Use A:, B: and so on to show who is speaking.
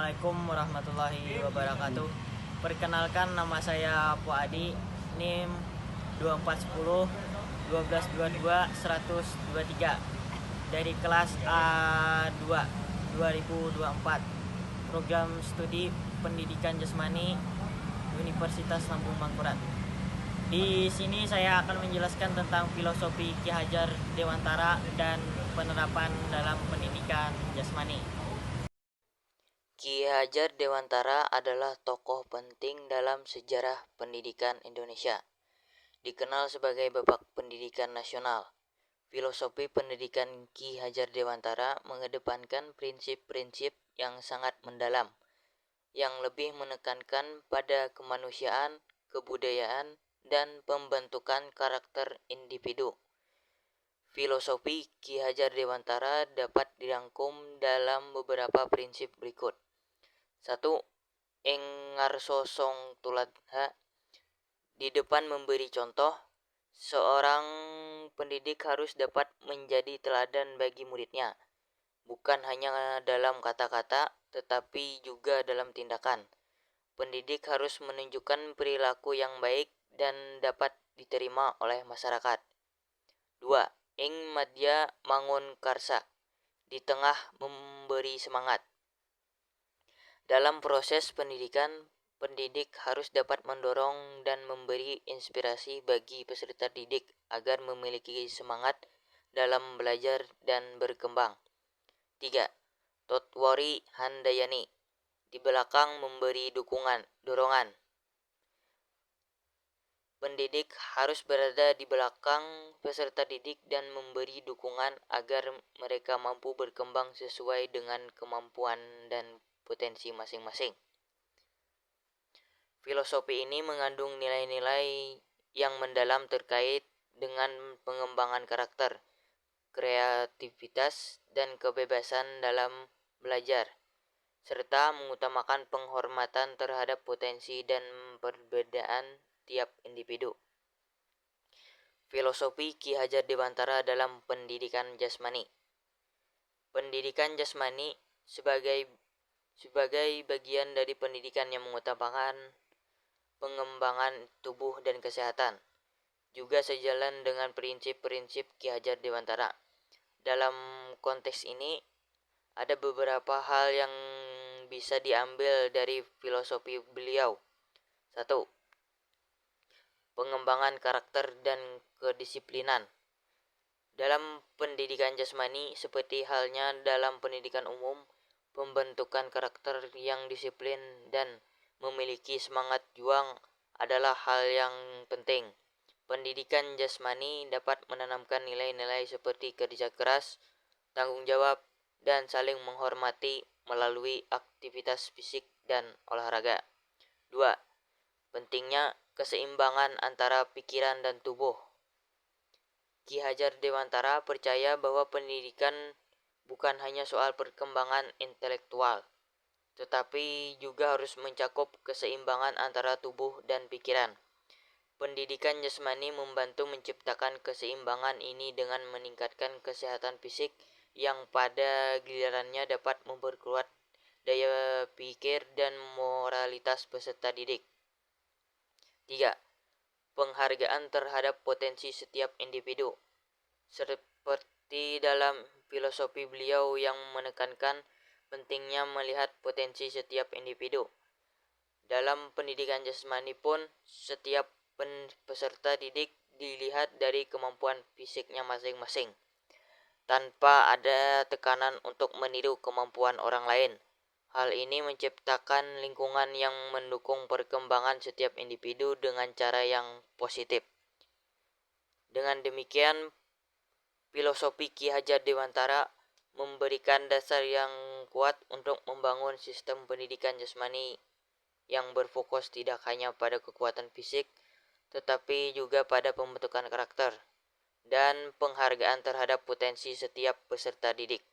A: Assalamualaikum warahmatullahi wabarakatuh. Perkenalkan, nama saya Puadi, NIM 2410 1222 123 dari kelas A2 2024, program studi pendidikan jasmani Universitas Lampung Mangkurat. Di sini saya akan menjelaskan tentang filosofi Ki Hajar Dewantara dan penerapan dalam pendidikan jasmani.
B: Ki Hajar Dewantara adalah tokoh penting dalam sejarah pendidikan Indonesia. Dikenal sebagai Bapak Pendidikan Nasional. Filosofi pendidikan Ki Hajar Dewantara mengedepankan prinsip-prinsip yang sangat mendalam, yang lebih menekankan pada kemanusiaan, kebudayaan, dan pembentukan karakter individu. Filosofi Ki Hajar Dewantara dapat dirangkum dalam beberapa prinsip berikut. 1. Engarso song tuladha. Di depan memberi contoh, seorang pendidik harus dapat menjadi teladan bagi muridnya, bukan hanya dalam kata-kata, tetapi juga dalam tindakan. Pendidik harus menunjukkan perilaku yang baik dan dapat diterima oleh masyarakat. 2. Ing madya mangun karsa. Di tengah memberi semangat. Dalam proses pendidikan, pendidik harus dapat mendorong dan memberi inspirasi bagi peserta didik agar memiliki semangat dalam belajar dan berkembang. 3. Totwori handayani. Di belakang memberi dorongan. Pendidik harus berada di belakang peserta didik dan memberi dukungan agar mereka mampu berkembang sesuai dengan kemampuan dan potensi masing-masing. Filosofi ini mengandung nilai-nilai yang mendalam terkait dengan pengembangan karakter, kreativitas, dan kebebasan dalam belajar, serta mengutamakan penghormatan terhadap potensi dan perbedaan tiap individu. Filosofi Ki Hajar Dewantara dalam pendidikan jasmani. Pendidikan jasmani sebagai bagian dari pendidikan yang mengutamakan pengembangan tubuh dan kesehatan, juga sejalan dengan prinsip-prinsip Ki Hajar Dewantara. Dalam konteks ini, ada beberapa hal yang bisa diambil dari filosofi beliau. 1. Pengembangan karakter dan kedisiplinan. Dalam pendidikan jasmani, seperti halnya dalam pendidikan umum, pembentukan karakter yang disiplin dan memiliki semangat juang adalah hal yang penting. Pendidikan jasmani dapat menanamkan nilai-nilai seperti kerja keras, tanggung jawab, dan saling menghormati melalui aktivitas fisik dan olahraga. 2. Pentingnya keseimbangan antara pikiran dan tubuh. Ki Hajar Dewantara percaya bahwa pendidikan bukan hanya soal perkembangan intelektual, tetapi juga harus mencakup keseimbangan antara tubuh dan pikiran. Pendidikan jasmani membantu menciptakan keseimbangan ini dengan meningkatkan kesehatan fisik yang pada gilirannya dapat memperkuat daya pikir dan moralitas peserta didik. 3. Penghargaan terhadap potensi setiap individu. Seperti dalam filosofi beliau yang menekankan pentingnya melihat potensi setiap individu. Dalam pendidikan jasmani pun, setiap peserta didik dilihat dari kemampuan fisiknya masing-masing, tanpa ada tekanan untuk meniru kemampuan orang lain. Hal ini menciptakan lingkungan yang mendukung perkembangan setiap individu dengan cara yang positif. Dengan demikian, filosofi Ki Hajar Dewantara memberikan dasar yang kuat untuk membangun sistem pendidikan jasmani yang berfokus tidak hanya pada kekuatan fisik, tetapi juga pada pembentukan karakter dan penghargaan terhadap potensi setiap peserta didik.